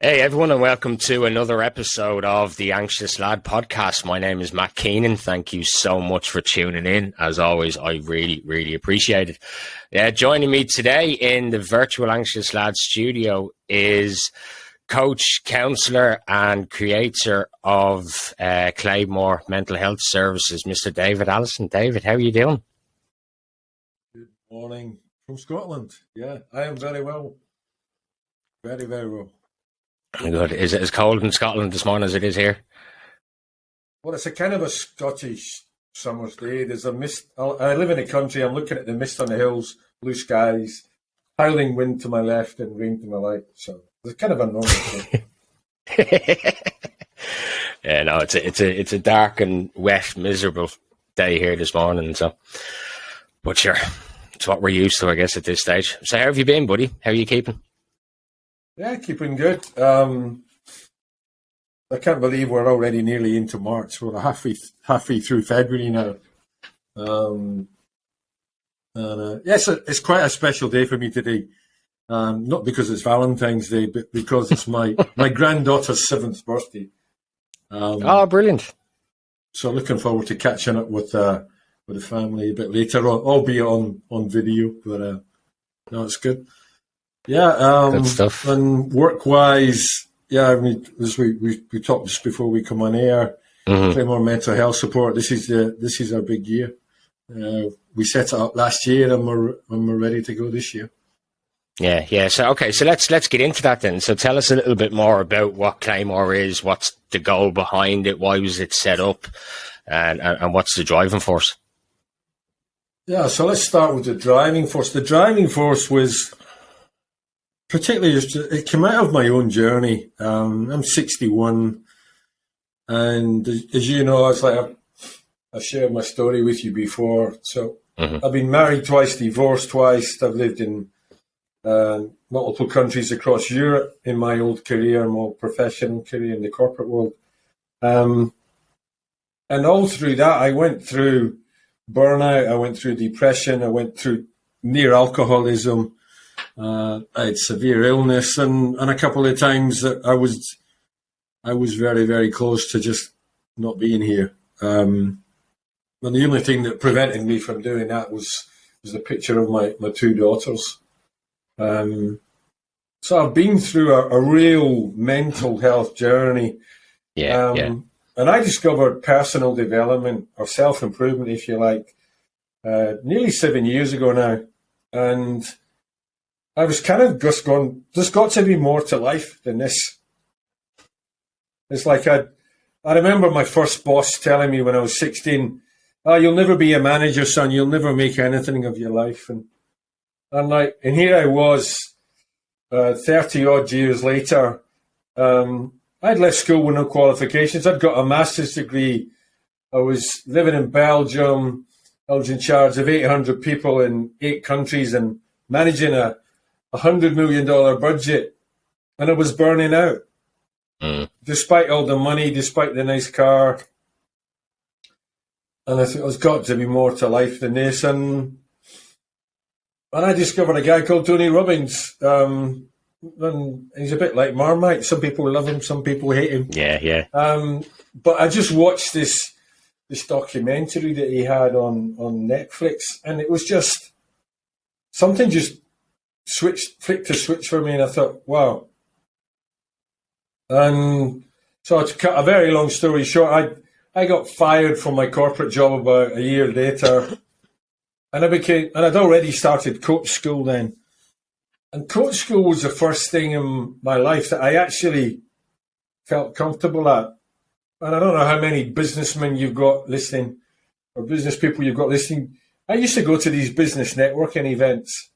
Hey everyone, and welcome to another episode of the Anxious Lad podcast. My name is Matt Keenan. Thank you so much for tuning in. As always, I really appreciate it. Joining me today in the virtual Anxious Lad studio is coach, counsellor, and creator of Claymore Mental Health Services, Mr. David Alison. David, how are you doing? Good morning from Scotland. Yeah, I am very well. Very well. Good. Is it as cold in Scotland this morning as it is here? Well, it's a kind of a Scottish summer's day. There's a mist. I live in the country. I'm looking at the mist on the hills, blue skies, howling wind to my left and rain to my right. So it's kind of a normal day. Yeah, no, it's a dark and wet, miserable day here this morning. So, but sure, it's what we're used to, I guess, at this stage. So, how have you been, buddy? How are you keeping? Yeah, keeping good. I can't believe we're already nearly into March. We're halfway through February now. Yes, it's quite a special day for me today. Not because it's Valentine's Day, but because it's my granddaughter's 7th birthday. Brilliant. So looking forward to catching up with the family a bit later on, albeit on video. But no, it's good. Yeah, good stuff. And work-wise, yeah, I mean, as we talked just before we come on air, Claymore Mental Health Support. This is our big year. We set it up last year, and we're ready to go this year. Yeah. So let's get into that then. So tell us a little bit more about what Claymore is. What's the goal behind it? Why was it set up? And what's the driving force? Yeah, so let's start with the driving force. The driving force was particularly, it came out of my own journey. I'm 61, and as you know, it's like I've shared my story with you before. So I've been married twice, divorced twice. I've lived in multiple countries across Europe in my old career, my professional career in the corporate world. And all through that, I went through burnout, I went through depression, I went through near alcoholism. I had severe illness, and a couple of times that I was very close to just not being here. And the only thing that prevented me from doing that was a picture of my two daughters. So I've been through a real mental health journey. Yeah. And I discovered personal development or self-improvement, if you like, nearly 7 years ago now. And I was kind of just going, there's got to be more to life than this. It's like I remember my first boss telling me when I was 16, you'll never be a manager, son. You'll never make anything of your life. And here I was, 30 odd years later. I'd left school with no qualifications. I'd got a master's degree. I was living in Belgium. I was in charge of 800 people in 8 countries and managing a $100 million budget, and I was burning out. Despite all the money, despite the nice car. And I thought there's got to be more to life than this. And I discovered a guy called Tony Robbins. And he's a bit like Marmite. Some people love him, some people hate him. Yeah. But I just watched this documentary that he had on Netflix, and it was just something just flicked a switch for me, and I thought, wow. And so to cut a very long story short, I got fired from my corporate job about a year later, and I'd already started coach school then. And coach school was the first thing in my life that I actually felt comfortable at. And I don't know how many businessmen you've got listening, or business people you've got listening. I used to go to these business networking events,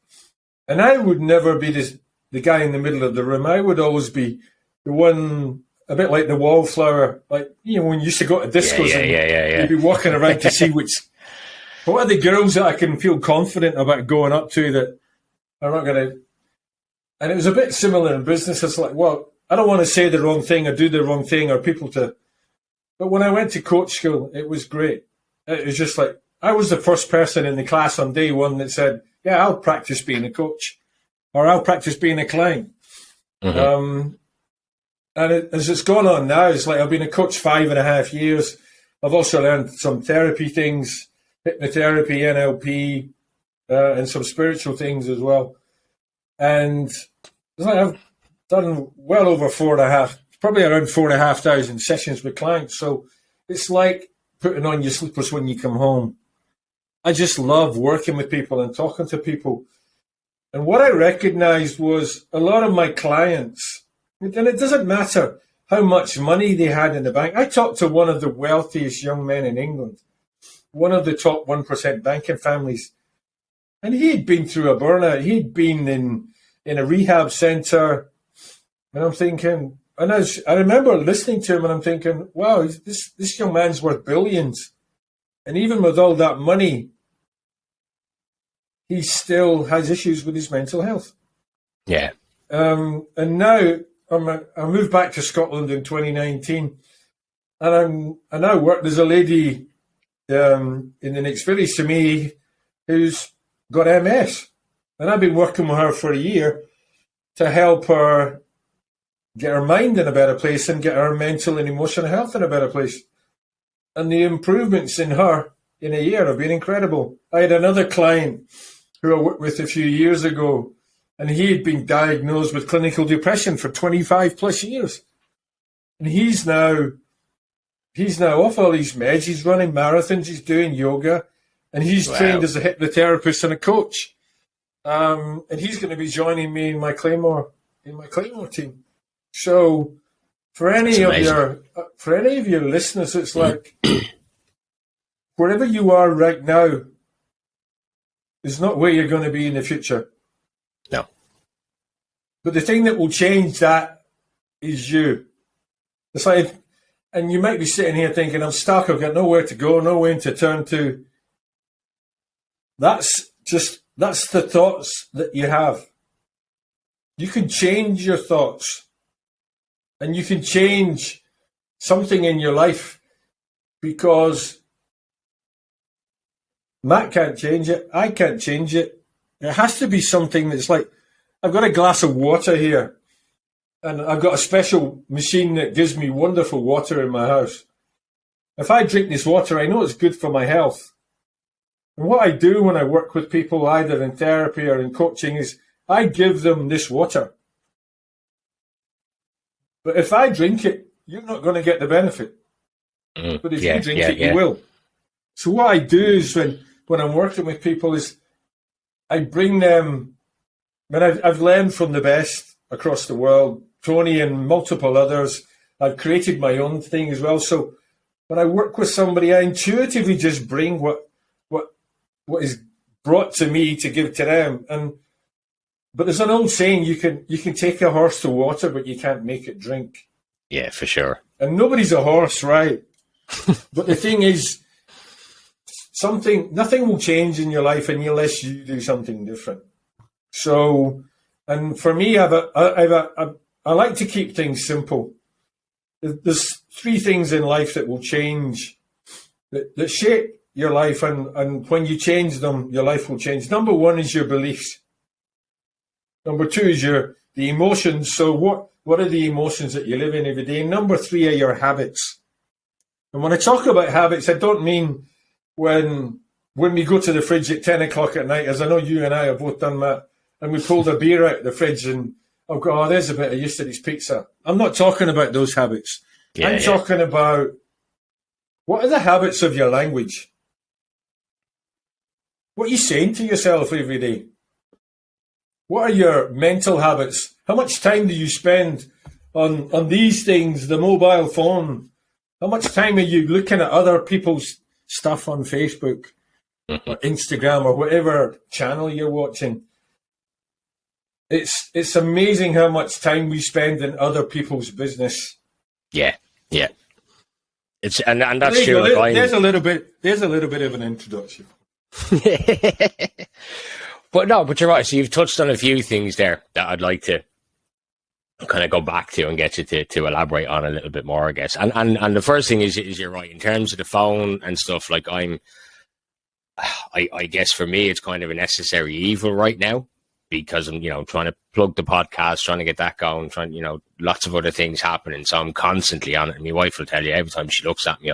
and I would never be the guy in the middle of the room. I would always be the one, a bit like the wallflower, like, you know, when you used to go to discos and you'd be walking around to see what are the girls that I can feel confident about going up to that are not going to. And it was a bit similar in business. It's like, well, I don't want to say the wrong thing or do the wrong thing or people to. But when I went to coach school, it was great. It was just like, I was the first person in the class on day one that said, yeah, I'll practice being a coach, or I'll practice being a client. And as it's gone on now, it's like I've been a coach 5.5 years. I've also learned some therapy things, hypnotherapy, NLP, and some spiritual things as well. And it's like I've done well over probably around 4,500 sessions with clients. So it's like putting on your slippers when you come home. I just love working with people and talking to people. And what I recognized was a lot of my clients, and it doesn't matter how much money they had in the bank. I talked to one of the wealthiest young men in England, one of the top 1% banking families, and he had been through a burnout. He'd been in a rehab center, and I'm thinking, and I remember listening to him, and I'm thinking, wow, this young man's worth billions, and even with all that money, he still has issues with his mental health. Yeah. And now I moved back to Scotland in 2019, and I now work. There's a lady in the next village to me who's got MS, and I've been working with her for a year to help her get her mind in a better place and get her mental and emotional health in a better place. And the improvements in her in a year have been incredible. I had another client who I worked with a few years ago, and he had been diagnosed with clinical depression for 25 plus years. And he's now off all these meds. He's running marathons, he's doing yoga, and he's trained as a hypnotherapist and a coach. And he's going to be joining me in my Claymore team. So for any of your listeners, it's like wherever you are right now is not where you're going to be in the future. No. But the thing that will change that is you. It's like, and you might be sitting here thinking, I'm stuck, I've got nowhere to go, nowhere to turn to. That's the thoughts that you have. You can change your thoughts, and you can change something in your life, because Matt can't change it. I can't change it. It has to be something that's like, I've got a glass of water here, and I've got a special machine that gives me wonderful water in my house. If I drink this water, I know it's good for my health. And what I do when I work with people, either in therapy or in coaching, is I give them this water. But if I drink it, you're not going to get the benefit. But if you drink it, you will. So what I do is when I'm working with people is I bring them, I've learned from the best across the world, Tony and multiple others. I've created my own thing as well. So when I work with somebody, I intuitively just bring what is brought to me to give to them. But there's an old saying, you can take a horse to water, but you can't make it drink. Yeah, for sure. And nobody's a horse, right? But the thing is, nothing will change in your life unless you do something different. So, and for me, I like to keep things simple. There's 3 things in life that will change, that shape your life, and when you change them, your life will change. Number 1 is your beliefs. Number 2 is the emotions. So what are the emotions that you live in every day? And number 3 are your habits. And when I talk about habits, I don't mean when we go to the fridge at 10 o'clock at night, as I know you and I have both done that, and we pulled a beer out of the fridge and, there's a bit of yesterday's pizza. I'm not talking about those habits. I'm talking about, what are the habits of your language? What are you saying to yourself every day? What are your mental habits? How much time do you spend on these things, the mobile phone? How much time are you looking at other people's stuff on Facebook or Instagram or whatever channel you're watching? It's amazing how much time we spend in other people's business. Yeah. It's and that's true. There's a little bit of an introduction. But you're right. So you've touched on a few things there that I'd like to kind of go back to and get you to elaborate on a little bit more, I guess. And the first thing is you're right in terms of the phone and stuff. Like I guess for me it's kind of a necessary evil right now. because I'm, trying to plug the podcast, trying to get that going, lots of other things happening. So I'm constantly on it. And my wife will tell you every time she looks at me,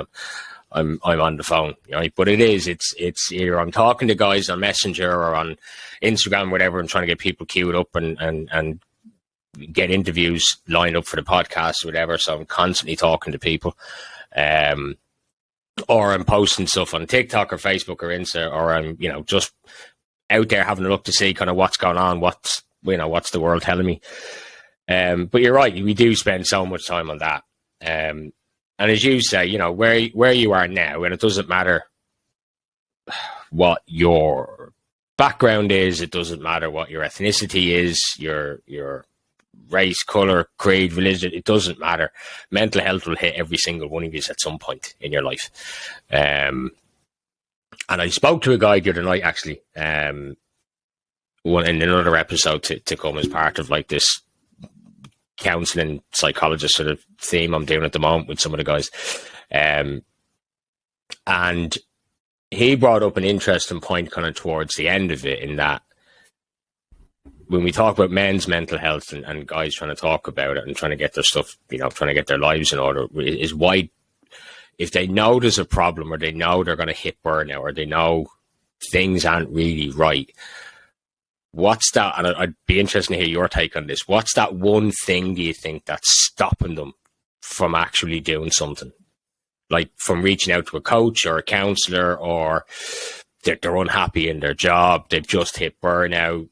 I'm on the phone, right? But it's either I'm talking to guys on Messenger or on Instagram, whatever, and trying to get people queued up and get interviews lined up for the podcast or whatever. So I'm constantly talking to people. Or I'm posting stuff on TikTok or Facebook or Insta, or I'm, just out there having a look to see kind of what's going on, what's the world telling me. But you're right, we do spend so much time on that. And as you say, where you are now, and it doesn't matter what your background is, it doesn't matter what your ethnicity is, your race, color, creed, religion, it doesn't matter. Mental health will hit every single one of you at some point in your life. And I spoke to a guy the other night, actually, in another episode to come as part of like this counseling psychologist sort of theme I'm doing at the moment with some of the guys. And he brought up an interesting point kind of towards the end of it, in that when we talk about men's mental health and guys trying to talk about it and trying to get their stuff, trying to get their lives in order, is why, if they know there's a problem, or they know they're going to hit burnout, or they know things aren't really right, what's that? And I'd be interested to hear your take on this. What's that one thing, do you think, that's stopping them from actually doing something? Like from reaching out to a coach or a counselor, or they're unhappy in their job, they've just hit burnout,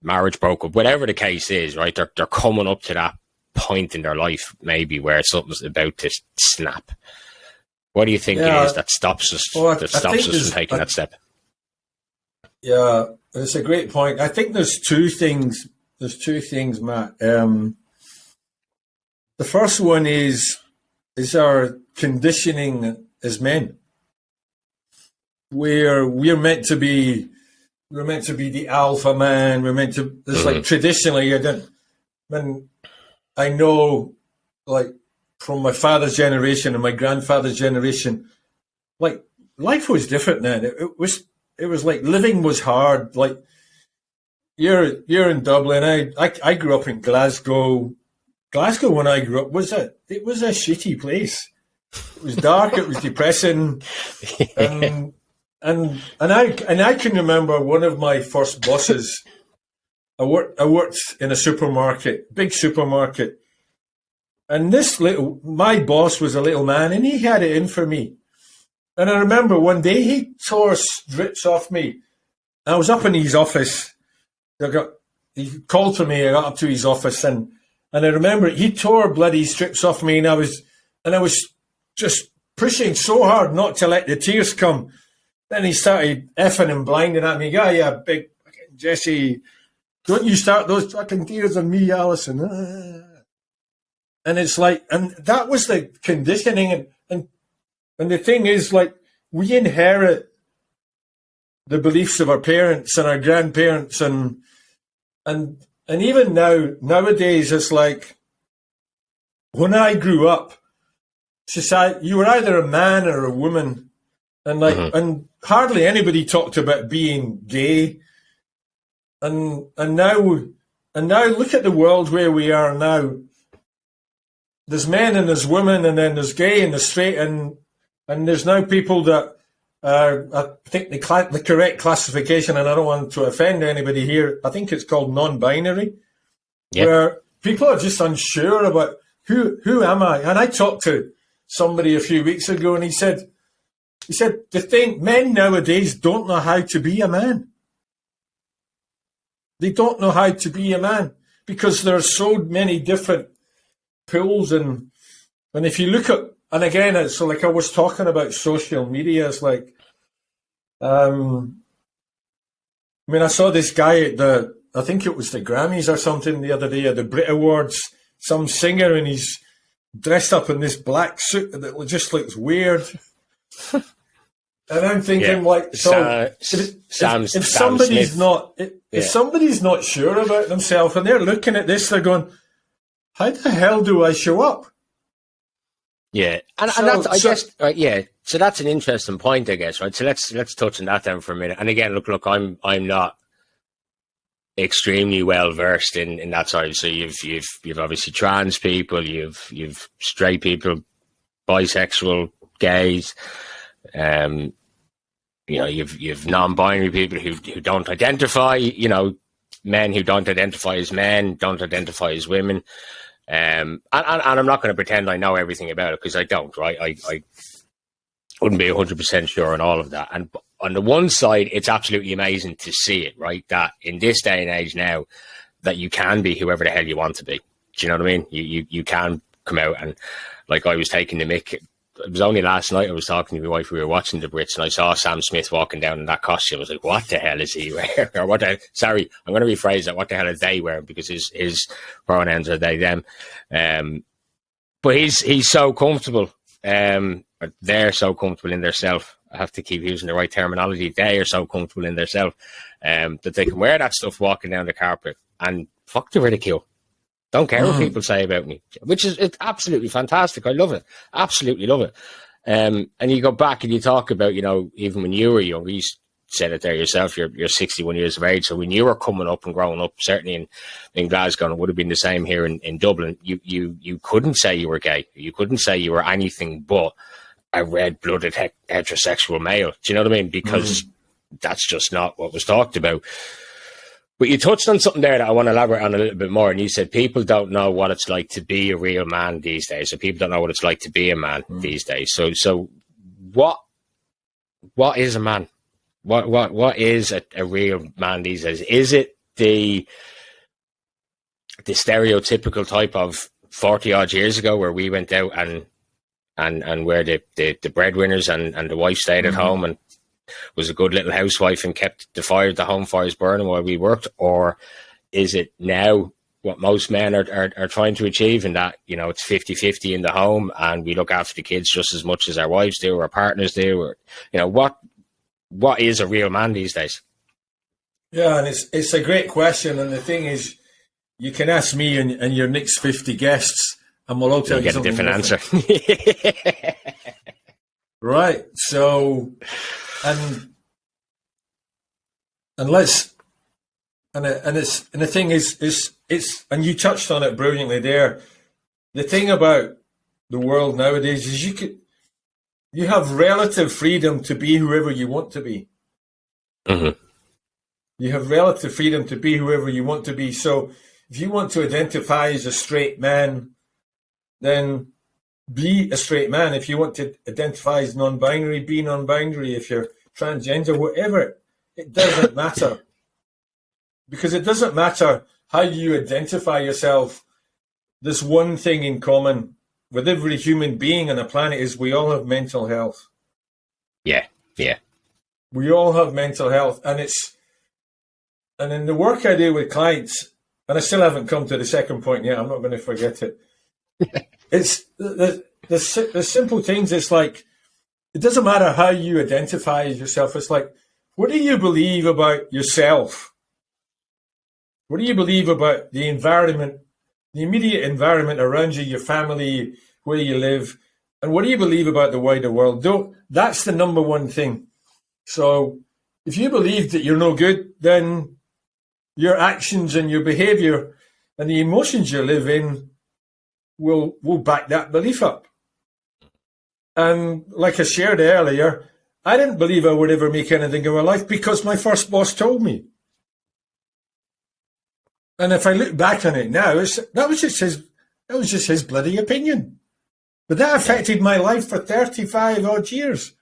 marriage broke up, whatever the case is, right? They're coming up to that point in their life, maybe, where something's about to snap. What do you think it is that stops us? From taking that step? Yeah, it's a great point. I think there's two things. Matt. The first one is our conditioning as men, where we're meant to be the alpha man. We're meant to. It's like traditionally, I know, like, from my father's generation and my grandfather's generation, like, life was different then. It was like living was hard. Like, you're in Dublin. I grew up in Glasgow. Glasgow, when I grew up, it was a shitty place. It was dark. It was depressing. And I can remember one of my first bosses. I worked in a supermarket, big supermarket. And my boss was a little man, and he had it in for me. And I remember one day he tore strips off me. I was up in his office. He called for me. I got up to his office, and I remember he tore bloody strips off me, and I was just pushing so hard not to let the tears come. Then he started effing and blinding at me. Yeah, big fucking Jesse, don't you start those fucking tears on me, Alison. And it's like, and that was the conditioning. And the thing is, like, we inherit the beliefs of our parents and our grandparents, and even nowadays, it's like, when I grew up, society, you were either a man or a woman, and and hardly anybody talked about being gay. And now look at the world where we are now. There's men and there's women, and then there's gay and there's straight, and there's now people that I think the correct classification, and I don't want to offend anybody here, I think it's called non-binary, where people are just unsure about who am I. And I talked to somebody a few weeks ago, and he said the thing, men nowadays don't know how to be a man. They don't know how to be a man because there are so many different pulls, and if you look at, and again, it's like I was talking about social media. It's like, I saw this guy at I think it was the Grammys or something the other day, at the Brit Awards, some singer, and he's dressed up in this black suit that just looks weird. And I'm thinking, like, so if somebody's not sure about themselves and they're looking at this, they're going, how the hell do I show up? Yeah, and so that's an interesting point, I guess, right? So let's touch on that then for a minute. And again, look, I'm not extremely well versed in that side. So you've obviously trans people, you've straight people, bisexual, gays, you've non-binary people who don't identify, men who don't identify as men, don't identify as women. And I'm not going to pretend I know everything about it, because I don't, right? I wouldn't be 100% sure on all of that. And on the one side, it's absolutely amazing to see it, right? That in this day and age now, that you can be whoever the hell you want to be. Do you know what I mean? You can come out, and like, I was taking the mick. It was only last night I was talking to my wife. We were watching the Brits, and I saw Sam Smith walking down in that costume. I was like, what the hell is he wearing? Or sorry, I'm going to rephrase that. What the hell are they wearing? Because his pronouns are they, them. But he's so comfortable. They're so comfortable in their self. I have to keep using the right terminology. They are so comfortable in their self that they can wear that stuff walking down the carpet, and fuck the ridicule. Don't care what people say about me, which is, it's absolutely fantastic. I love it. Absolutely love it. And you go back and you talk about, even when you were young, you said it there yourself, you're 61 years of age. So when you were coming up and growing up, certainly in Glasgow, and it would have been the same here in Dublin, you couldn't say you were gay. You couldn't say you were anything but a red-blooded heterosexual male. Do you know what I mean? Because that's just not what was talked about. But you touched on something there that I want to elaborate on a little bit more. And you said people don't know what it's like to be a real man these days. So people don't know what it's like to be a man these days. So what is a man? What is a real man these days? Is it the stereotypical type of 40 odd years ago, where we went out and where the breadwinners and the wife stayed at home and was a good little housewife and kept the home fires burning while we worked? Or is it now what most men are trying to achieve, in that, it's 50-50 in the home, and we look after the kids just as much as our wives do, or our partners do? Or, what is a real man these days? Yeah, and it's a great question. And the thing is, you can ask me and your next 50 guests, and we'll all tell you something different answer. Right. So, and the thing is, and you touched on it brilliantly there. The thing about the world nowadays is you have relative freedom to be whoever you want to be. Mm-hmm. You have relative freedom to be whoever you want to be. So if you want to identify as a straight man, then be a straight man. If you want to identify as non-binary, be non-binary. If you're transgender, whatever, it doesn't matter. Because it doesn't matter how you identify yourself. There's one thing in common with every human being on the planet, is we all have mental health. Yeah. We all have mental health. And in the work I do with clients, and I still haven't come to the second point yet, I'm not going to forget it. It's the simple things. It's like, it doesn't matter how you identify as yourself. It's like, what do you believe about yourself? What do you believe about the environment, the immediate environment around you, your family, where you live? And what do you believe about the wider world? That's the number one thing. So if you believe that you're no good, then your actions and your behavior and the emotions you live in will back that belief up. And like I shared earlier, I didn't believe I would ever make anything in my life because my first boss told me. And if I look back on it now, that was just his bloody opinion. But that affected my life for 35 odd years.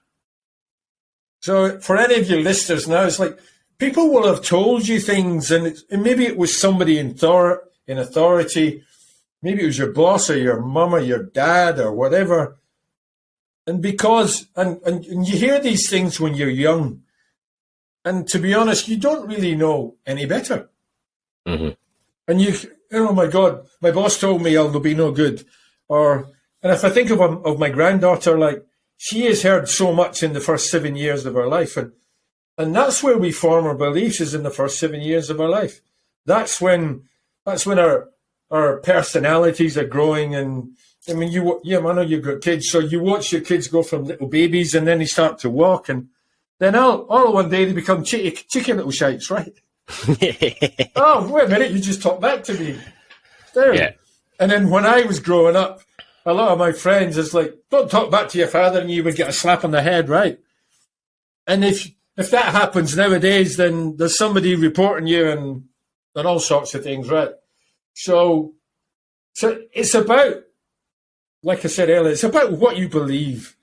So for any of your listeners now, it's like, people will have told you things, and maybe it was somebody in authority, maybe it was your boss or your mum or your dad or whatever. And because you hear these things when you're young, and to be honest, you don't really know any better. Mm-hmm. And oh my God, my boss told me I'll be no good. And if I think of my granddaughter, like, she has heard so much in the first 7 years of her life, and that's where we form our beliefs, is in the first 7 years of our life. That's when our personalities are growing. And I mean, I know you've got kids, so you watch your kids go from little babies, and then they start to walk, and then all one day they become cheeky little shites, right? Oh, wait a minute, you just talked back to me. There. Yeah. And then when I was growing up, a lot of my friends is like, don't talk back to your father, and you would get a slap on the head, right? And if that happens nowadays, then there's somebody reporting you and all sorts of things, right? So it's about, like I said earlier, it's about what you believe.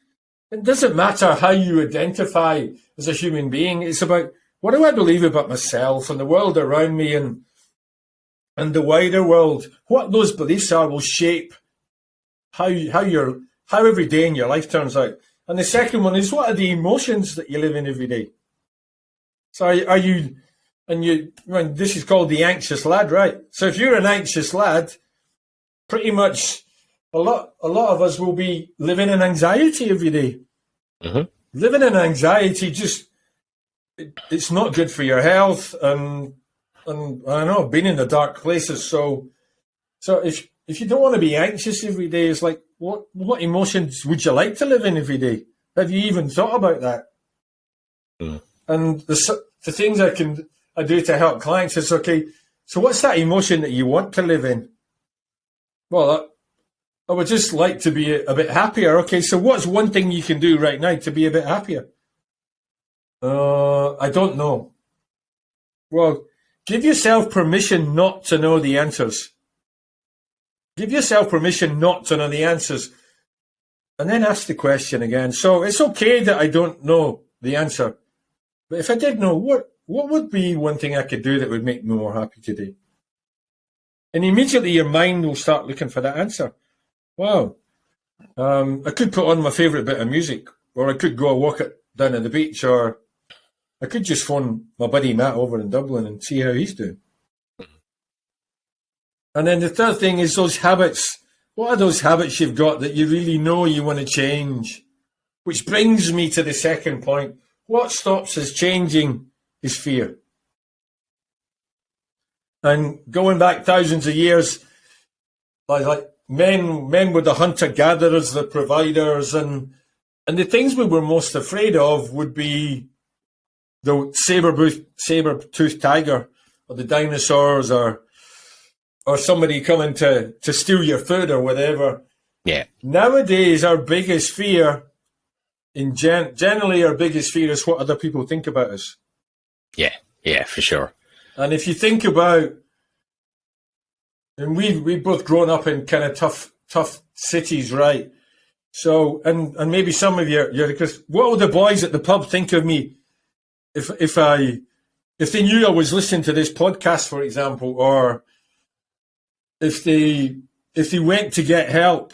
It doesn't matter how you identify as a human being. It's about, what do I believe about myself and the world around me and the wider world? What those beliefs are will shape how every day in your life turns out. And the second one is, what are the emotions that you live in every day? So this is called the anxious lad, right? So if you're an anxious lad, pretty much a lot of us will be living in anxiety every day. Mm-hmm. Living in anxiety, it's not good for your health. And I know I've been in the dark places. So if you don't want to be anxious every day, it's like, what emotions would you like to live in every day? Have you even thought about that? Mm. And the things I do to help clients is, okay, so what's that emotion that you want to live in? Well, I would just like to be a bit happier. Okay, so what's one thing you can do right now to be a bit happier? I don't know. Well, give yourself permission not to know the answers. Give yourself permission not to know the answers. And then ask the question again. So it's okay that I don't know the answer. But if I did know, what would be one thing I could do that would make me more happy today? And immediately your mind will start looking for that answer. Wow. I could put on my favourite bit of music, or I could go walk down at the beach, or I could just phone my buddy Matt over in Dublin and see how he's doing. And then the third thing is those habits. What are those habits you've got that you really know you want to change? Which brings me to the second point. What stops us changing is fear. And going back thousands of years, like men were the hunter-gatherers, the providers, and the things we were most afraid of would be the saber-toothed tiger, or the dinosaurs, or somebody coming to steal your food or whatever. Yeah. Nowadays, our biggest fear, generally our biggest fear is what other people think about us. Yeah, for sure. And if you think about, and we've both grown up in kind of tough cities, right? So, and maybe some of you, because what will the boys at the pub think of me if they knew I was listening to this podcast, for example, or if they went to get help,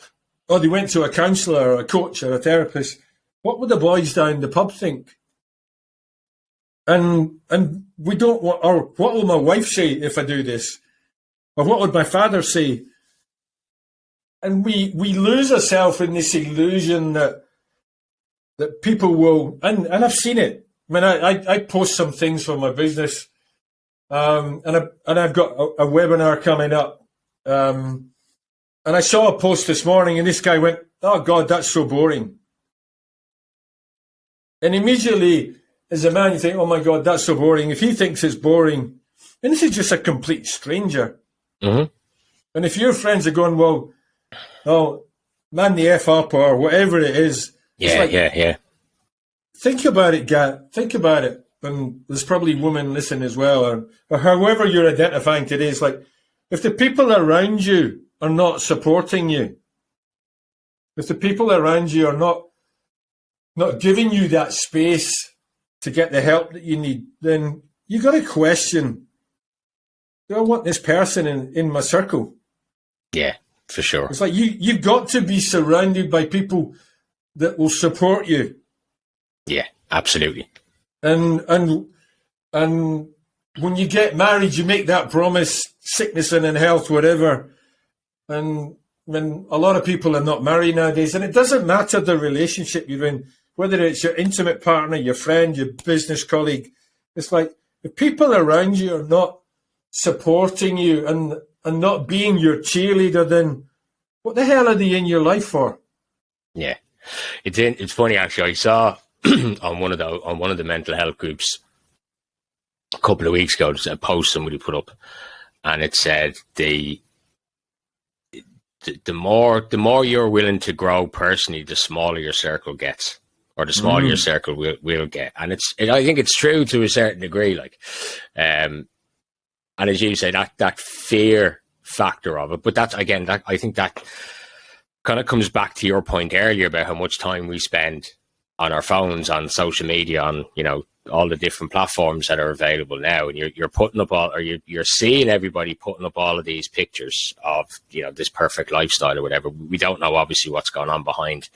or they went to a counsellor or a coach or a therapist, what would the boys down the pub think? And we don't want, or what will my wife say if I do this? Or what would my father say? And we lose ourselves in this illusion that people will, and I've seen it. I mean, I post some things for my business, and I've got a webinar coming up. And I saw a post this morning, and this guy went, "Oh God, that's so boring." And immediately, as a man, you think, "Oh my God, that's so boring." If he thinks it's boring, and this is just a complete stranger. Mm-hmm. And if your friends are going, "Well, oh, man the F up," or whatever it is. Yeah. Think about it, Gat. Think about it. And there's probably women listening as well, or however you're identifying today. It's like, if the people around you are not supporting you, if the people around you are not giving you that space to get the help that you need, then you got to question, do I want this person in my circle? Yeah, for sure. It's like you've got to be surrounded by people that will support you. Yeah, absolutely. And when you get married, you make that promise, sickness and in health, whatever. And when a lot of people are not married nowadays, and it doesn't matter the relationship you're in, whether it's your intimate partner, your friend, your business colleague, it's like, if people around you are not supporting you and not being your cheerleader, then what the hell are they in your life for? Yeah, it's funny actually. I saw on one of the mental health groups couple of weeks ago, there's a post somebody put up, and it said the more you're willing to grow personally, the smaller your circle gets, or the smaller your circle will get. And I think it's true to a certain degree, like, and as you say, that fear factor of it. But that's, again, I think that kind of comes back to your point earlier about how much time we spend on our phones, on social media, on, you know, all the different platforms that are available now, and you're putting up you're seeing everybody putting up all of these pictures of, you know, this perfect lifestyle or whatever. We don't know obviously what's going on behind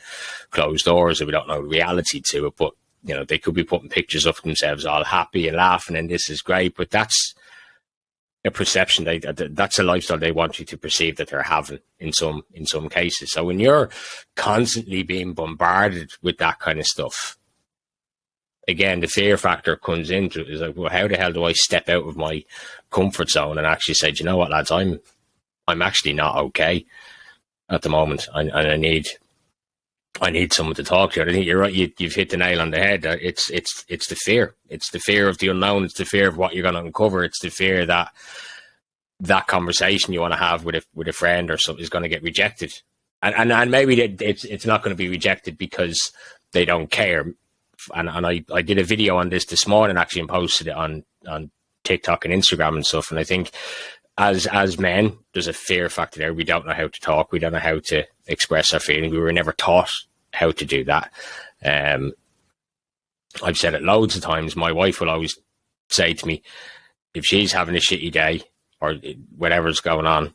closed doors, or we don't know the reality to it, but, you know, they could be putting pictures of themselves all happy and laughing and this is great, but that's a perception. That's a lifestyle they want you to perceive that they're having in some cases. So when you're constantly being bombarded with that kind of stuff, again, the fear factor comes into it. Is like, well, how the hell do I step out of my comfort zone and actually say, do you know what, lads, I'm actually not okay at the moment, and I need someone to talk to. I think you're right. You've hit the nail on the head. It's the fear. It's the fear of the unknown. It's the fear of what you're going to uncover. It's the fear that conversation you want to have with a friend or something is going to get rejected, and maybe it's not going to be rejected because they don't care. And I did a video on this morning, actually, and posted it on TikTok and Instagram and stuff. And I think as men, there's a fear factor there. We don't know how to talk. We don't know how to express our feelings. We were never taught how to do that. I've said it loads of times. My wife will always say to me, if she's having a shitty day or whatever's going on,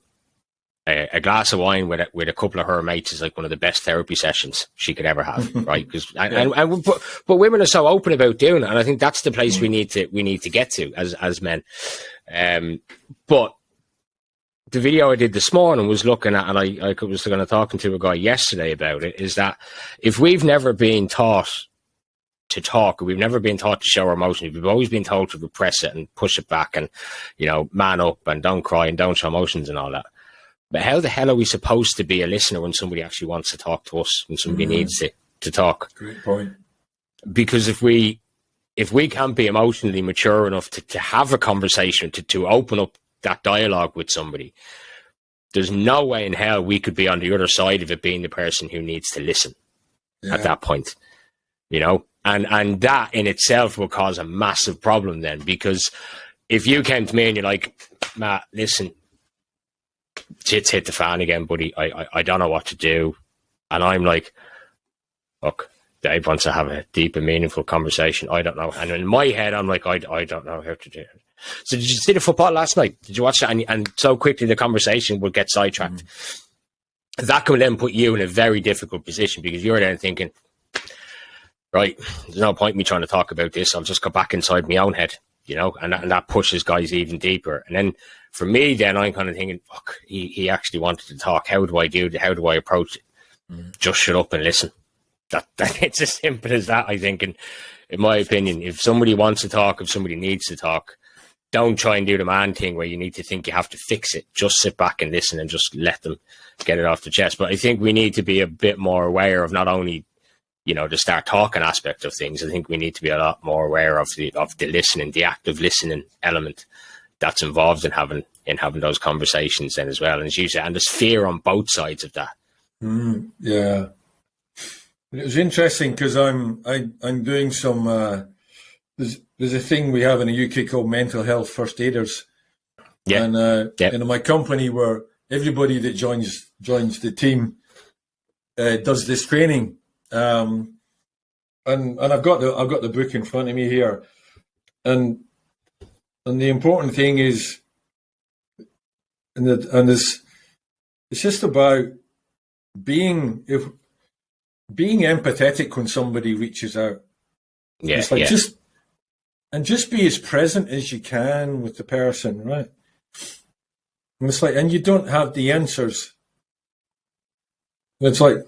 a glass of wine with a couple of her mates is like one of the best therapy sessions she could ever have, right? Because but women are so open about doing it, and I think that's the place we need to get to as men. But the video I did this morning was looking at, and I was going to talking to a guy yesterday about it, is that if we've never been taught to talk, we've never been taught to show our emotions, we've always been told to repress it and push it back and, you know, man up and don't cry and don't show emotions and all that. But how the hell are we supposed to be a listener when somebody actually wants to talk to us, when somebody needs to talk? Great point. Because if we can't be emotionally mature enough to have a conversation, to open up that dialogue with somebody, there's no way in hell we could be on the other side of it being the person who needs to listen at that point, you know? And that in itself will cause a massive problem then, because if you came to me and you're like, Matt, listen, it's hit the fan again, buddy. I don't know what to do. And I'm like, look, Dave wants to have a deep and meaningful conversation. I don't know. And in my head, I'm like, I don't know how to do it. So did you see the football last night? Did you watch that? And so quickly the conversation would get sidetracked. That can then put you in a very difficult position, because you're then thinking, right, there's no point in me trying to talk about this. I'll just go back inside my own head, you know, and that pushes guys even deeper. And then for me, then I'm kind of thinking, fuck, he actually wanted to talk. How do I do it? How do I approach it? Just shut up and listen. That it's as simple as that, I think. And in my opinion, if somebody wants to talk, if somebody needs to talk, don't try and do the man thing where you need to think you have to fix it. Just sit back and listen and just let them get it off the chest. But I think we need to be a bit more aware of not only, you know, the start talking aspect of things. I think we need to be a lot more aware of the listening, the active listening element that's involved in having those conversations then as well. And as you said, and there's fear on both sides of that. Yeah. It was interesting because I'm doing some there's a thing we have in the UK called mental health first aiders. Yeah. And in my company, where everybody that joins the team does this training. And I've got the book in front of me here. And the important thing is, it's just about being empathetic when somebody reaches out. Yeah, it's like just be as present as you can with the person, right? And it's like, and you don't have the answers. It's like,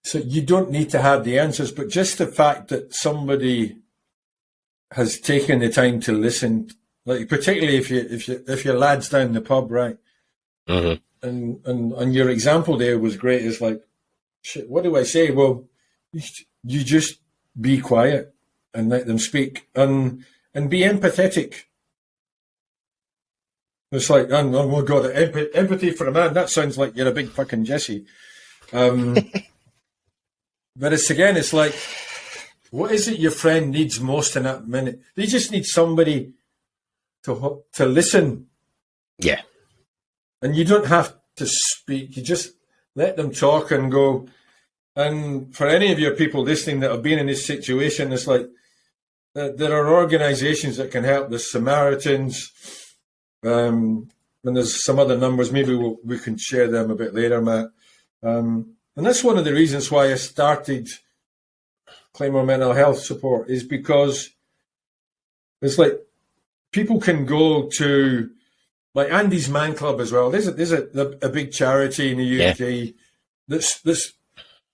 so you don't need to have the answers, but just the fact that somebody has taken the time to listen, like particularly if your lad's down the pub, right? Mm-hmm. And your example there was great. It's like, shit, what do I say? Well, you just be quiet and let them speak. And and be empathetic. It's like, oh God, empathy for a man. That sounds like you're a big fucking Jesse. But it's like, what is it your friend needs most in that minute? They just need somebody to listen. Yeah. And you don't have to speak. You just let them talk and go. And for any of your people listening that have been in this situation, it's like there are organizations that can help. There's Samaritans, and there's some other numbers. Maybe we can share them a bit later, Matt. And that's one of the reasons why I started Claymore Mental Health Support, is because it's like people can go to, like Andy's Man Club as well. There's a big charity in the UK. Yeah. That's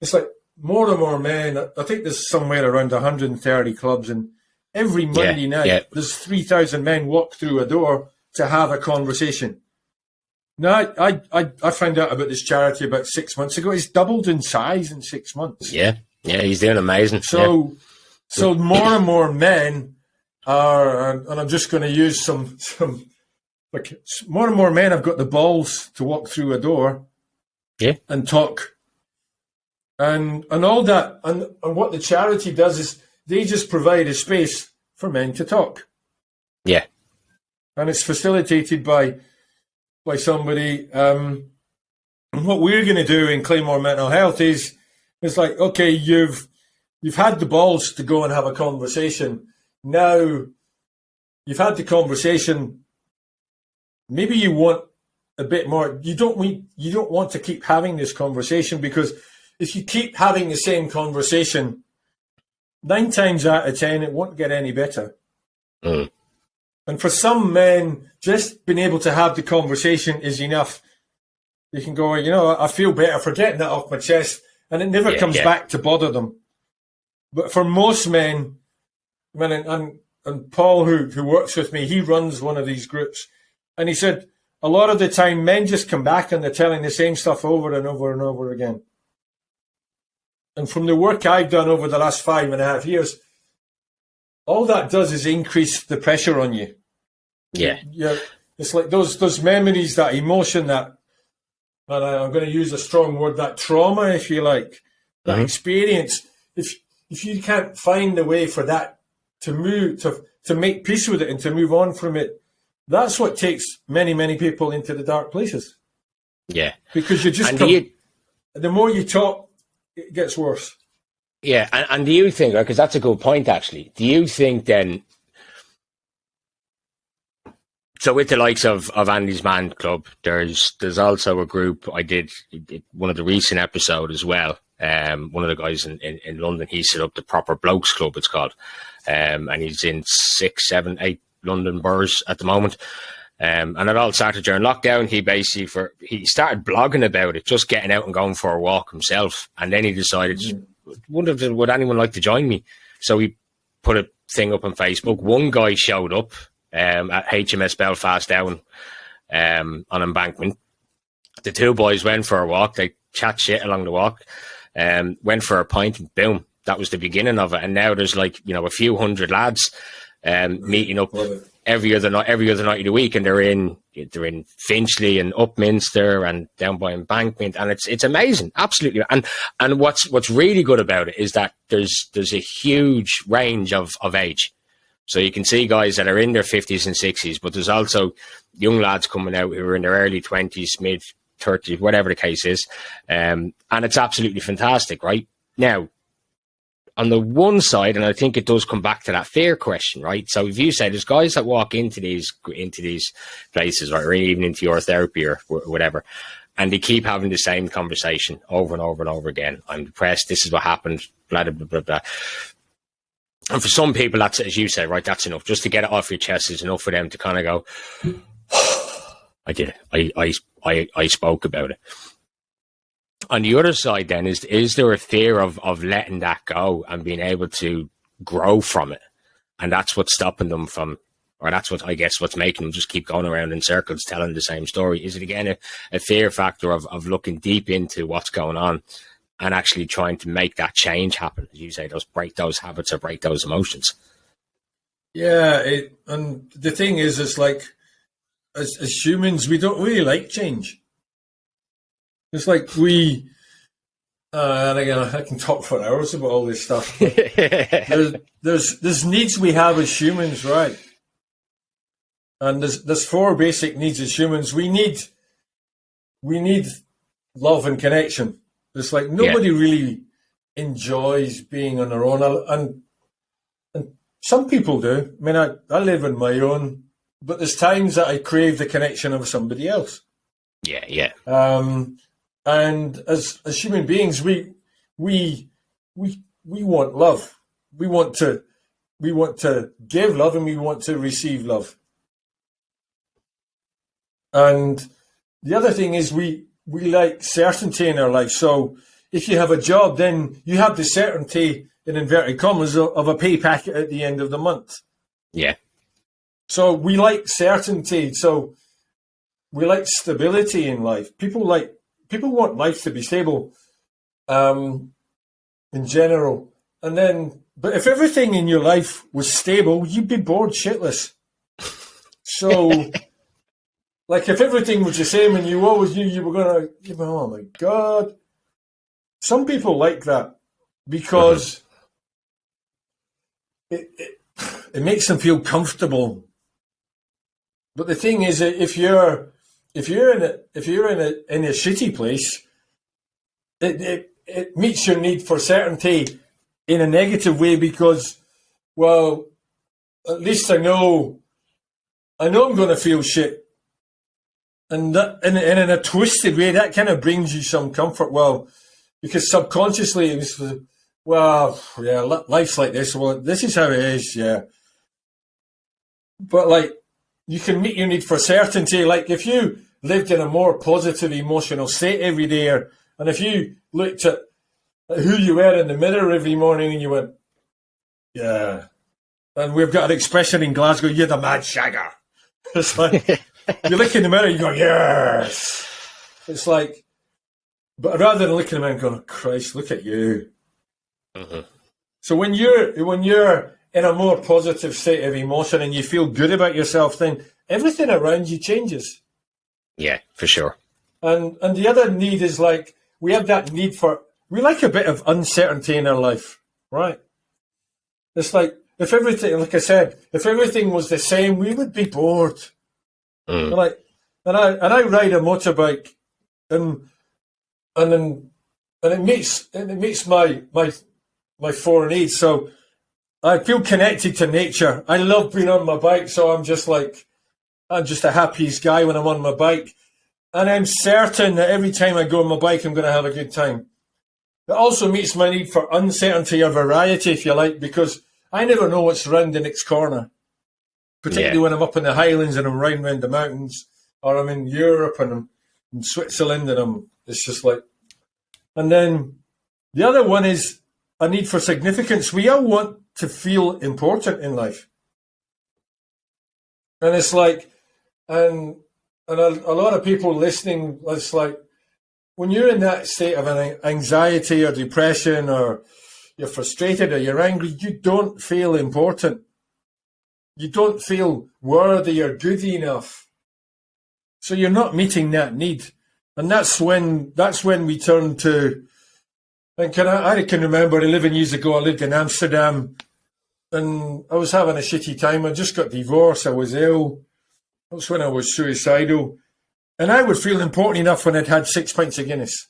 it's like more and more men. I think there's somewhere around 130 clubs, and every Monday night there's 3,000 men walk through a door to have a conversation. Now, I found out about this charity about 6 months ago. It's doubled in size in 6 months. Yeah, he's doing amazing. So more and more men are, and I'm just going to use some, like more and more men have got the balls to walk through a door, and talk, and all that. And what the charity does is they just provide a space for men to talk. Yeah, and it's facilitated by somebody. And what we're going to do in Claymore Mental Health is, it's like, okay, you've had the balls to go and have a conversation. Now you've had the conversation. Maybe you want a bit more. You don't want to keep having this conversation, because if you keep having the same conversation, 9 times out of 10, it won't get any better. Mm. And for some men, just being able to have the conversation is enough. You can go, I feel better for getting that off my chest, and it never comes back to bother them. But for most men, and Paul, who works with me, he runs one of these groups, and he said a lot of the time men just come back and they're telling the same stuff over and over and over again. And from the work I've done over the last 5.5 years, all that does is increase the pressure on you. Yeah. It's like those memories, that emotion, that, and I'm going to use a strong word, that trauma, if you like, that experience. If you can't find a way for that to move, to make peace with it and to move on from it, that's what takes many, many people into the dark places. Yeah. Because you just the more you talk, it gets worse. Yeah, and do you think, because that's a good point, actually, do you think then, so with the likes of Andy's Man Club, there's also a group, I did one of the recent episode as well, one of the guys in London, he set up the Proper Blokes Club, it's called, and he's in 6, 7, 8 London boroughs at the moment. And it all started during lockdown. He started blogging about it, just getting out and going for a walk himself, and then he decided, would anyone like to join me? So he put a thing up on Facebook. One guy showed up at HMS Belfast Down on Embankment. The 2 boys went for a walk. They chat shit along the walk, went for a pint, and boom, that was the beginning of it. And now there's like, a few hundred lads meeting up every other night of the week, and they're in Finchley and Upminster and down by Embankment, and it's amazing, absolutely. And what's really good about it is that there's a huge range of age, so you can see guys that are in their 50s and 60s, but there's also young lads coming out who are in their early 20s, mid 30s, whatever the case is, and it's absolutely fantastic. Right now, on the one side, and I think it does come back to that fear question, right? So if you say there's guys that walk into these places, right, or even into your therapy or whatever, and they keep having the same conversation over and over and over again. I'm depressed. This is what happened. Blah blah blah blah blah. And for some people, that's, as you say, right, that's enough. Just to get it off your chest is enough for them to kind of go, I did it. I spoke about it. On the other side, then, is there a fear of letting that go and being able to grow from it? And that's what's stopping them from, or that's what, I guess, what's making them just keep going around in circles telling the same story. Is it, again, a fear factor of looking deep into what's going on and actually trying to make that change happen? As you say, break those habits or break those emotions. Yeah, and the thing is, it's like, as humans, we don't really like change. It's like and again, I can talk for hours about all this stuff. But there's needs we have as humans, right? And there's four basic needs as humans. We need love and connection. It's like nobody really enjoys being on their own, and some people do. I mean, I live on my own, but there's times that I crave the connection of somebody else. Yeah. And as human beings, we want love. We want to give love, and we want to receive love. And the other thing is we like certainty in our life. So if you have a job, then you have the certainty, in inverted commas, of a pay packet at the end of the month. Yeah. So we like certainty. So we like stability in life. People want life to be stable, in general. But if everything in your life was stable, you'd be bored shitless. So, like, if everything was the same and you always knew you were going to, oh my God. Some people like that because it makes them feel comfortable. But the thing is, if you're in a shitty place, it meets your need for certainty in a negative way because, well, at least I know I'm going to feel shit. And that, and in a twisted way, that kind of brings you some comfort. Well, because subconsciously it was, well, yeah, life's like this. Well, this is how it is, yeah. But like, you can meet your need for certainty. Like if you lived in a more positive emotional state every day, and if you looked at who you were in the mirror every morning and you went, yeah. And we've got an expression in Glasgow, you're the mad shagger. It's like, you look in the mirror, you go, yes. It's like, but rather than looking at the mirror and going, oh, Christ, look at you. Mm-hmm. So when you're in a more positive state of emotion and you feel good about yourself, then everything around you changes. Yeah, for sure. And the other need is like, we have that need we like a bit of uncertainty in our life, right? It's like, if everything, like I said, if everything was the same, we would be bored. And I ride a motorbike, and it meets my four needs. So I feel connected to nature. I love being on my bike, so I'm just a happiest guy when I'm on my bike. And I'm certain that every time I go on my bike, I'm going to have a good time. It also meets my need for uncertainty or variety, if you like, because I never know what's around the next corner. Particularly when I'm up in the Highlands and I'm riding around the mountains, or I'm in Europe and I'm in Switzerland and it's just like. And then the other one is a need for significance. We all want to feel important in life. And it's like, and a lot of people listening, it's like, when you're in that state of an anxiety or depression, or you're frustrated or you're angry, you don't feel important. You don't feel worthy or good enough. So you're not meeting that need. And that's when we turn to, and I can remember 11 years ago, I lived in Amsterdam and I was having a shitty time. I just got divorced. I was ill. That's when I was suicidal. And I would feel important enough when I'd had 6 pints of Guinness.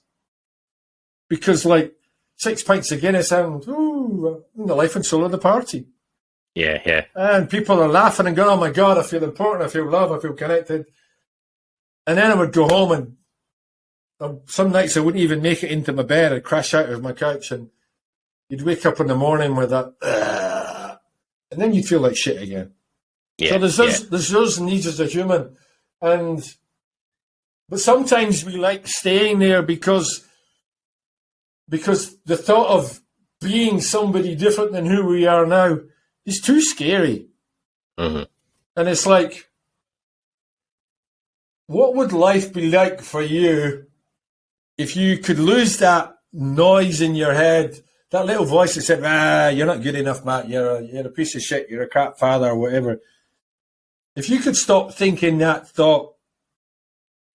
Because like 6 pints of Guinness, I'm the life and soul of the party. Yeah. And people are laughing and going, oh my God, I feel important, I feel loved, I feel connected. And then I would go home and some nights I wouldn't even make it into my bed. I'd crash out of my couch and you'd wake up in the morning with that, and then you'd feel like shit again. Yeah, so there's those needs as a human. But sometimes we like staying there because the thought of being somebody different than who we are now is too scary. Mm-hmm. And it's like, what would life be like for you if you could lose that noise in your head, that little voice that said, you're not good enough, Matt. You're a piece of shit. You're a crap father or whatever. If you could stop thinking that thought,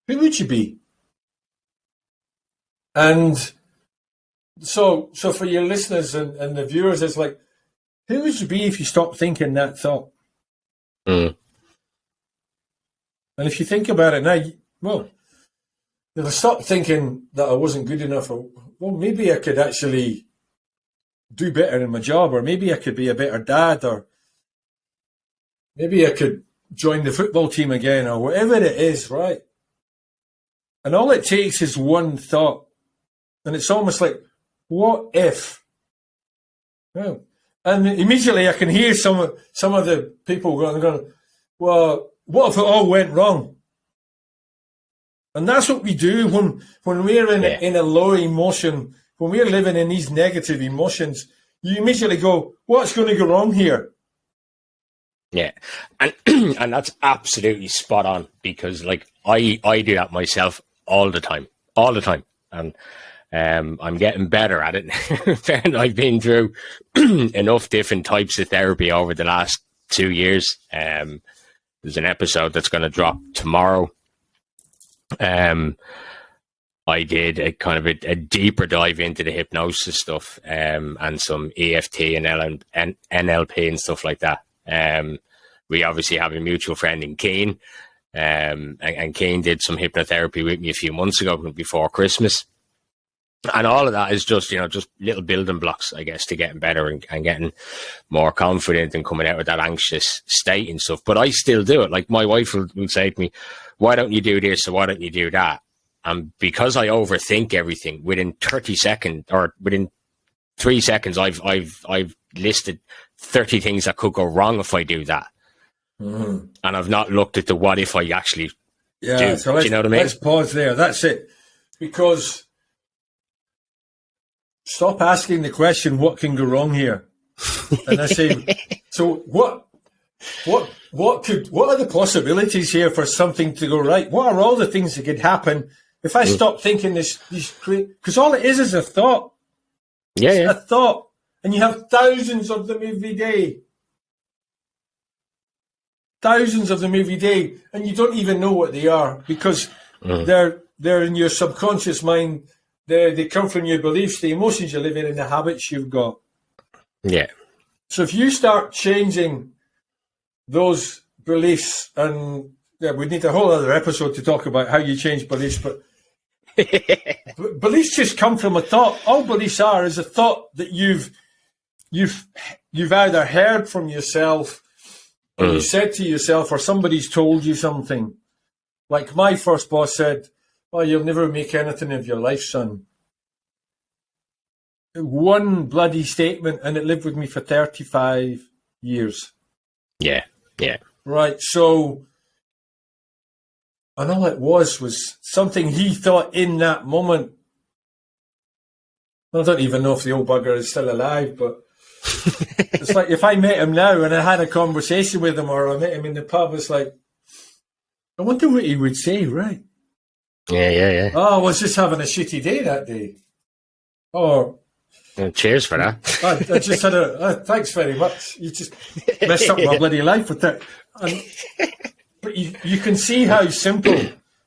who would you be? And so for your listeners and the viewers, it's like, who would you be if you stopped thinking that thought? Mm. And if you think about it now, well, if I stopped thinking that I wasn't good enough, well, maybe I could actually do better in my job, or maybe I could be a better dad, or maybe I could join the football team again, or whatever it is, right? And all it takes is one thought. And it's almost like, what if? Well, and immediately I can hear some of the people going, well, what if it all went wrong? And that's what we do when we're in a low emotion, when we're living in these negative emotions. You immediately go, what's going to go wrong here? Yeah, and that's absolutely spot on, because like I do that myself all the time, and I'm getting better at it. And I've been through enough different types of therapy over the last 2 years. There's an episode that's going to drop tomorrow. I did a kind of a deeper dive into the hypnosis stuff, and some EFT and NLP and stuff like that. We obviously have a mutual friend in Keane, and Keane did some hypnotherapy with me a few months ago before Christmas. And all of that is just, just little building blocks, I guess, to getting better and getting more confident and coming out of that anxious state and stuff. But I still do it. Like my wife will say to me, why don't you do this or why don't you do that? And because I overthink everything, within 30 seconds or within 3 seconds, I've listed 30 things that could go wrong if I do that. Mm-hmm. And I've not looked at the what if I actually do. So do you know what I mean? Let's pause there. That's it. Because stop asking the question, what can go wrong here? And I say, so what are the possibilities here for something to go right? What are all the things that could happen if I stop thinking these because all it is a thought. It's a thought. And you have thousands of them every day. Thousands of them every day. And you don't even know what they are, because they're in your subconscious mind. They come from your beliefs, the emotions you live in, and the habits you've got. Yeah. So if you start changing those beliefs, and we need a whole other episode to talk about how you change beliefs, but beliefs just come from a thought. All beliefs are is a thought that you've either heard from yourself, or you said to yourself, or somebody's told you something. Like my first boss said, "Oh, you'll never make anything of your life, son." One bloody statement, and it lived with me for 35 years. Yeah. Right, so, and all it was something he thought in that moment. I don't even know if the old bugger is still alive, but it's like if I met him now and I had a conversation with him, or I met him in the pub, it's like, I wonder what he would say, right? Yeah. Oh, I was just having a shitty day that day. Or, cheers for that. I just had thanks very much. You just messed up my bloody life with that. But you can see how simple.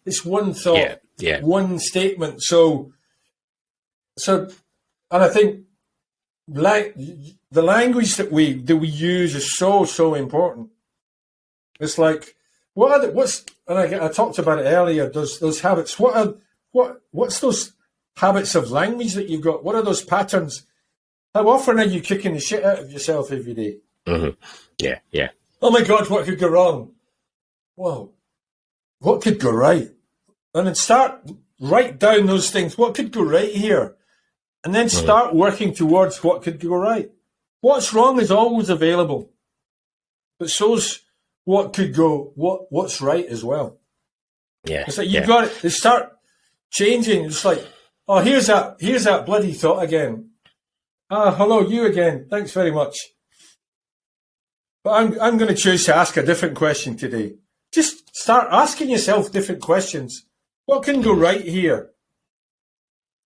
It's one thought, one statement. So, and I think the language that we use is so important. It's like, and I talked about it earlier. Those habits. What's those habits of language that you've got? What are those patterns? How often are you kicking the shit out of yourself every day? Mm-hmm. Yeah. Oh my God, what could go wrong? Well, what could go right? And then write down those things. What could go right here? And then start working towards what could go right. What's wrong is always available, but so's what could go, what's right as well. Yeah. It's like you've got it. They start changing. It's like, oh, here's that bloody thought again. Hello, you again. Thanks very much. But I'm going to choose to ask a different question today. Just start asking yourself different questions. What can go right here?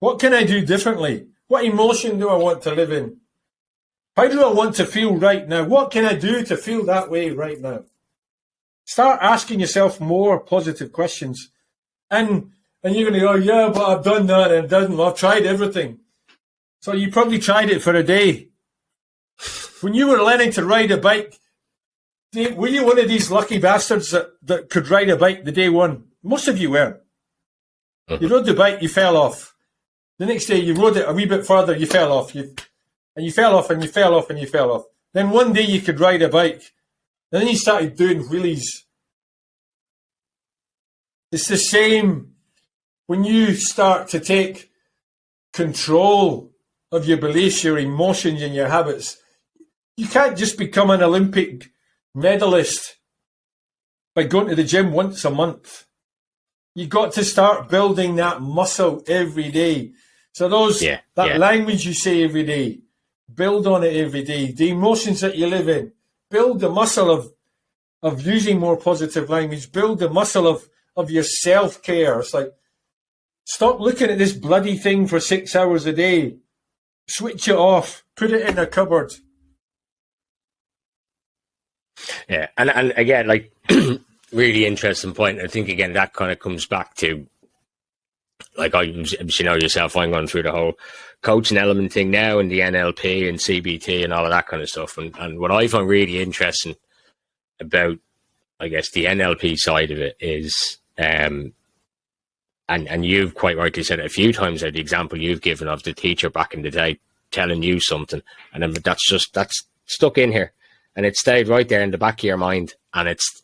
What can I do differently? What emotion do I want to live in? How do I want to feel right now? What can I do to feel that way right now? Start asking yourself more positive questions. And you're going to go, yeah, but I've done that and it doesn't. Well, I've tried everything. So you probably tried it for a day. When you were learning to ride a bike, were you one of these lucky bastards that could ride a bike the day one? Most of you weren't. You rode the bike, you fell off. The next day you rode it a wee bit further, you fell off. And you fell off and you fell off and you fell off. Then one day you could ride a bike. And then you started doing wheelies. It's the same when you start to take control of your beliefs, your emotions and your habits. You can't just become an Olympic medalist by going to the gym once a month. You've got to start building that muscle every day. So that language you say every day, build on it every day. The emotions that you live in, build the muscle of using more positive language, build the muscle of your self-care. It's like, stop looking at this bloody thing for 6 hours a day. Switch it off, put it in a cupboard. Yeah, and again, like, really interesting point. I think, again, that kind of comes back to, like, you know yourself, I'm going through the whole coaching element thing now and the NLP and CBT and all of that kind of stuff. And what I find really interesting about, I guess, the NLP side of it is, and you've quite rightly said it a few times, the example you've given of the teacher back in the day telling you something, and then that's stuck in here. And it stayed right there in the back of your mind. And it's,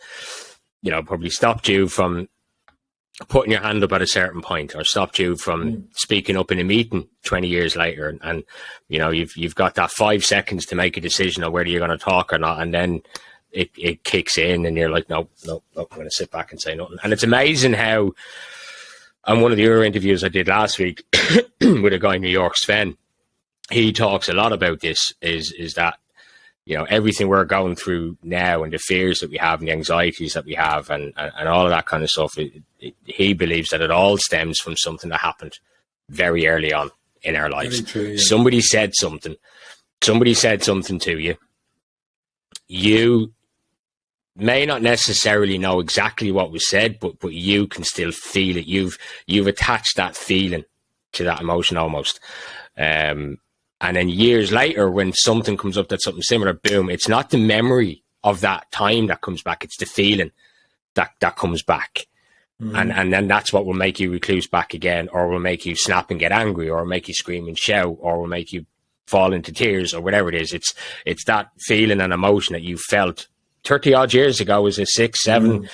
you know, probably stopped you from putting your hand up at a certain point, or stopped you from speaking up in a meeting 20 years later. And you know, you've got that 5 seconds to make a decision on whether you're going to talk or not. And then it kicks in and you're like, no, I'm going to sit back and say nothing. And it's amazing how, on one of the other interviews I did last week with a guy in New York, Sven, he talks a lot about this, is that, you know, everything we're going through now and the fears that we have and the anxieties that we have and all of that kind of stuff, he believes that it all stems from something that happened very early on in our lives. True, yeah. Somebody said something to you. You may not necessarily know exactly what was said, but you can still feel it. You've attached that feeling to that emotion almost. And then years later, when something comes up that's something similar, boom, it's not the memory of that time that comes back, it's the feeling that comes back. And then that's what will make you recluse back again, or will make you snap and get angry, or make you scream and shout, or will make you fall into tears, or whatever it is. It's that feeling and emotion that you felt 30 odd years ago as a 6, 7,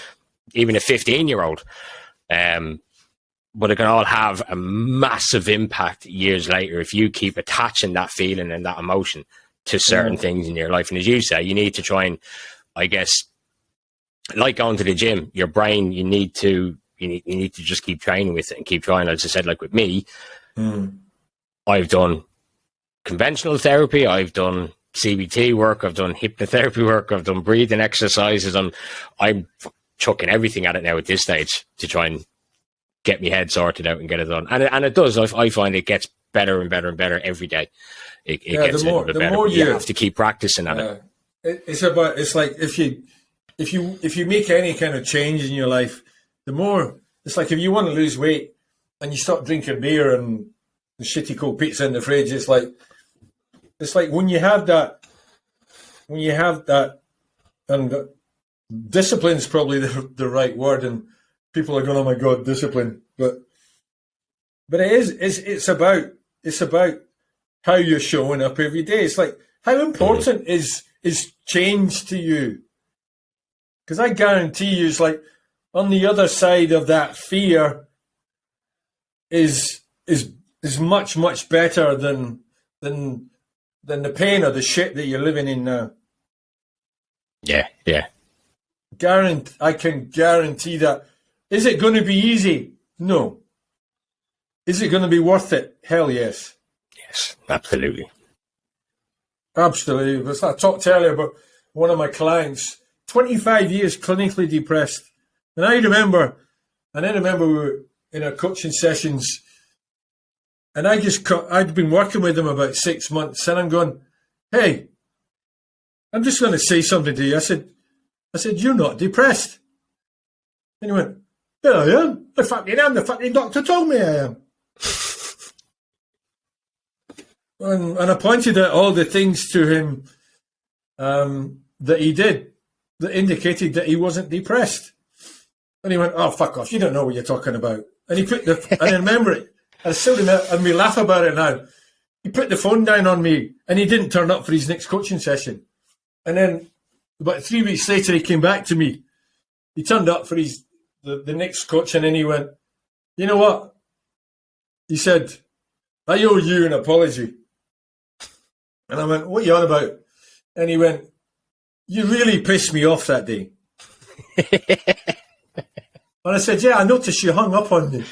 even a 15-year-old. But it can all have a massive impact years later if you keep attaching that feeling and that emotion to certain things in your life. And as you say, you need to try and, I guess, like going to the gym, your brain, you need to just keep training with it and keep trying. As I said, like with me, I've done conventional therapy, I've done CBT work, I've done hypnotherapy work, I've done breathing exercises. I'm chucking everything at it now at this stage to try and get my head sorted out and get it done. And it does. I find it gets better and better and better every day. It gets a little bit better. You have to keep practicing at it. It's like if you make any kind of change in your life, the more, it's like if you want to lose weight and you stop drinking beer and the shitty cold pizza in the fridge, it's like when you have that, and discipline is probably the right word, and people are going, oh my God, discipline. But it's about how you're showing up every day. It's like, how important is change to you? Because I guarantee you, it's like on the other side of that fear is much, much better than the pain or the shit that you're living in now. Yeah. I can guarantee that. Is it going to be easy? No. Is it going to be worth it? Hell yes. Yes, absolutely. Absolutely. I talked earlier about one of my clients, 25 years clinically depressed. And I remember we were in our coaching sessions, And I'd been working with him about 6 months, and I'm going, hey, I'm just going to say something to you. I said, you're not depressed. And he went, yeah, I am. I fucking am. The fucking doctor told me I am. And I pointed out all the things to him that he did that indicated that he wasn't depressed. And he went, oh, fuck off. You don't know what you're talking about. And he put and I remember it. I still remember, and we laugh about it now. He put the phone down on me, and he didn't turn up for his next coaching session. And then about 3 weeks later, he came back to me. He turned up for the next coach, and then he went, you know what? He said, I owe you an apology. And I went, what are you on about? And he went, you really pissed me off that day. And I said, yeah, I noticed you hung up on me.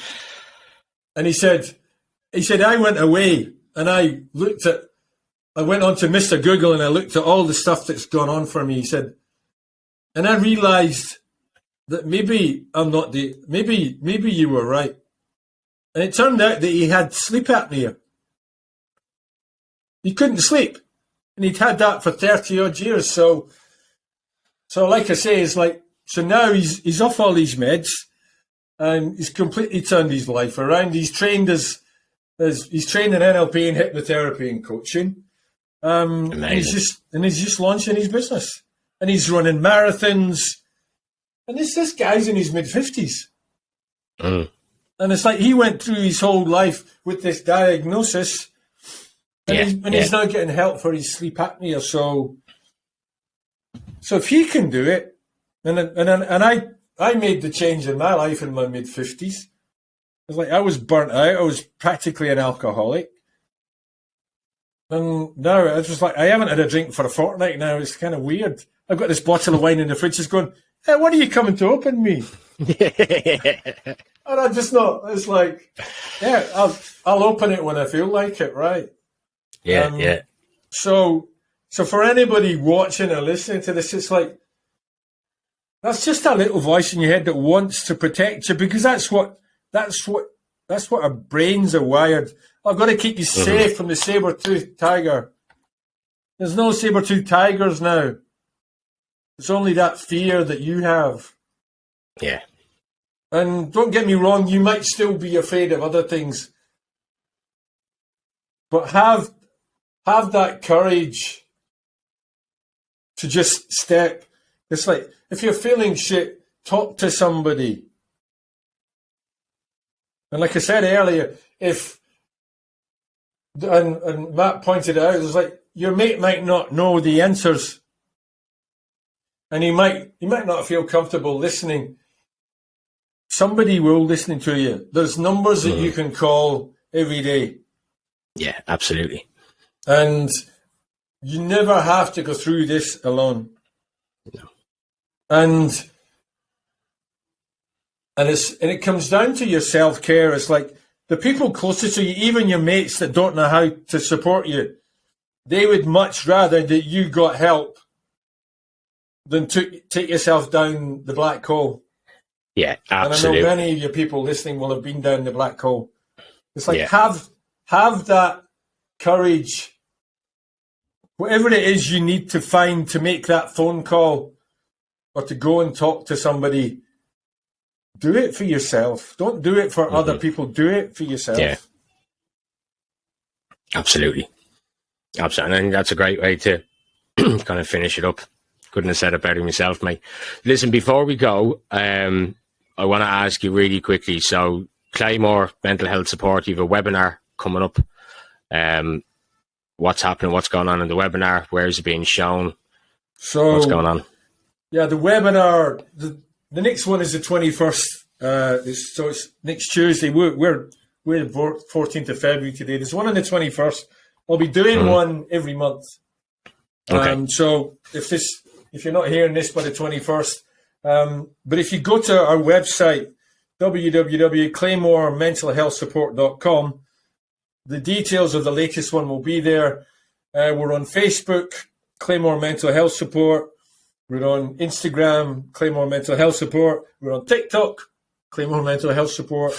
And he said, I went away and I went on to Mr. Google and I looked at all the stuff that's gone on for me. He said, and I realized that maybe maybe you were right. And it turned out that he had sleep apnea. He couldn't sleep. And he'd had that for 30 odd years. So like I say, it's like, so now he's off all these meds. And he's completely turned his life around. He's trained he's trained in NLP and hypnotherapy and coaching. And he's just launching his business. And he's running marathons. And this guy's in his mid-50s. And it's like he went through his whole life with this diagnosis. And he's now getting help for his sleep apnea. So if he can do it, and I made the change in my life in my mid-50s. It's like I was burnt out. I was practically an alcoholic. And now it's just like I haven't had a drink for a fortnight now. It's kind of weird. I've got this bottle of wine in the fridge. It's going, hey, when are you coming to open me? And I'm just not. It's like, yeah, I'll open it when I feel like it, right? Yeah. So for anybody watching or listening to this, it's like, that's just a little voice in your head that wants to protect you, because that's what our brains are wired. I've got to keep you safe from the saber-toothed tiger. There's no saber-toothed tigers now. It's only that fear that you have. Yeah. And don't get me wrong, you might still be afraid of other things. But have that courage to just step. It's like, if you're feeling shit, talk to somebody. And like I said earlier, and Matt pointed it out, it's like your mate might not know the answers. And he might not feel comfortable listening. Somebody will listen to you. There's numbers that you can call every day. Yeah, absolutely. And you never have to go through this alone. No. And it comes down to your self-care. It's like the people closest to you, even your mates that don't know how to support you, they would much rather that you got help than take yourself down the black hole. Yeah, absolutely. And I know many of your people listening will have been down the black hole. It's like, have that courage. Whatever it is you need to find to make that phone call or to go and talk to somebody, do it for yourself. Don't do it for other people. Do it for yourself. Yeah. Absolutely. Absolutely. I think that's a great way to kind of finish it up. Couldn't have said it better myself, mate. Listen, before we go, I want to ask you really quickly. So, Claymore Mental Health Support, you have a webinar coming up. What's happening? What's going on in the webinar? Where is it being shown? So, what's going on? Yeah, the webinar, the next one is the 21st. So it's next Tuesday. We're the 14th of February today. There's one on the 21st. I'll be doing one every month. Okay. So if you're not hearing this by the 21st, but if you go to our website, www.claymorementalhealthsupport.com, the details of the latest one will be there. We're on Facebook, Claymore Mental Health Support. We're on Instagram, Claymore Mental Health Support. We're on TikTok, Claymore Mental Health Support.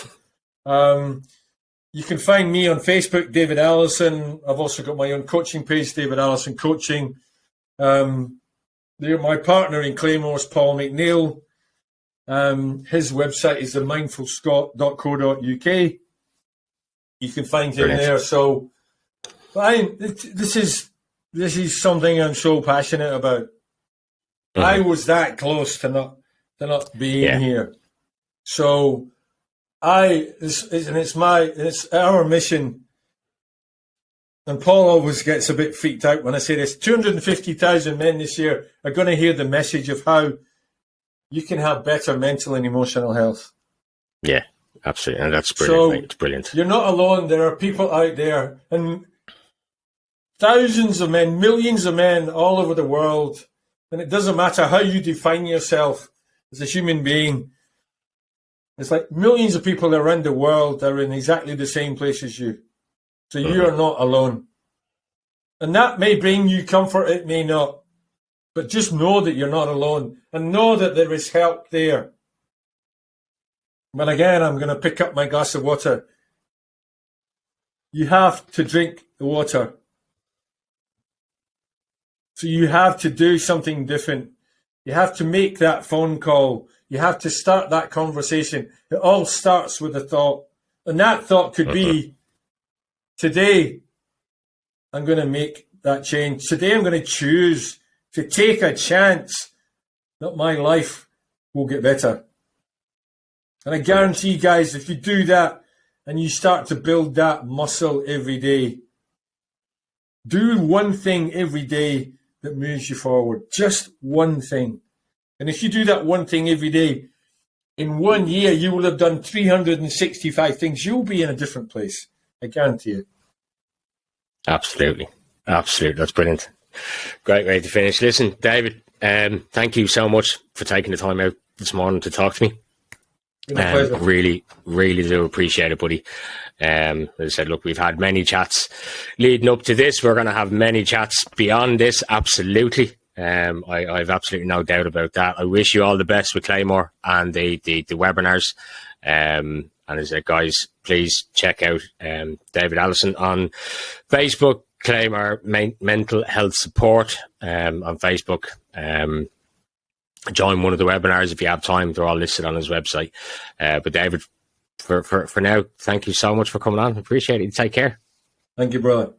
You can find me on Facebook, David Alison. I've also got my own coaching page, David Alison Coaching. My partner in Claymore is Paul McNeil. His website is themindfulscot.co.uk. You can find him there. So this is something I'm so passionate about. Mm-hmm. I was that close to not being here. So it's our mission. And Paul always gets a bit freaked out when I say this. 250,000 men this year are going to hear the message of how you can have better mental and emotional health. Yeah, absolutely. And that's brilliant. So it's brilliant. You're not alone. There are people out there, and thousands of men, millions of men all over the world. And it doesn't matter how you define yourself as a human being. It's like millions of people around the world are in exactly the same place as you. So you are not alone. And that may bring you comfort, it may not. But just know that you're not alone and know that there is help there. But again, I'm going to pick up my glass of water. You have to drink the water. So you have to do something different. You have to make that phone call. You have to start that conversation. It all starts with a thought. And that thought could be, today, I'm going to make that change. Today, I'm going to choose to take a chance that my life will get better. And I guarantee you guys, if you do that and you start to build that muscle every day, do one thing every day that moves you forward. Just one thing. And if you do that one thing every day, in 1 year, you will have done 365 things. You'll be in a different place. I guarantee it. Absolutely. Absolutely. That's brilliant. Great way to finish. Listen, David, thank you so much for taking the time out this morning to talk to me. Really, really do appreciate it, buddy. As I said, look, we've had many chats leading up to this. We're going to have many chats beyond this. Absolutely. I've absolutely no doubt about that. I wish you all the best with Claymore and the webinars. And as I said, guys, please check out David Alison on Facebook, Claymore Mental Health Support on Facebook. Join one of the webinars if you have time. They're all listed on his website. But David, for now, thank you so much for coming on. Appreciate it. Take care. Thank you, brother.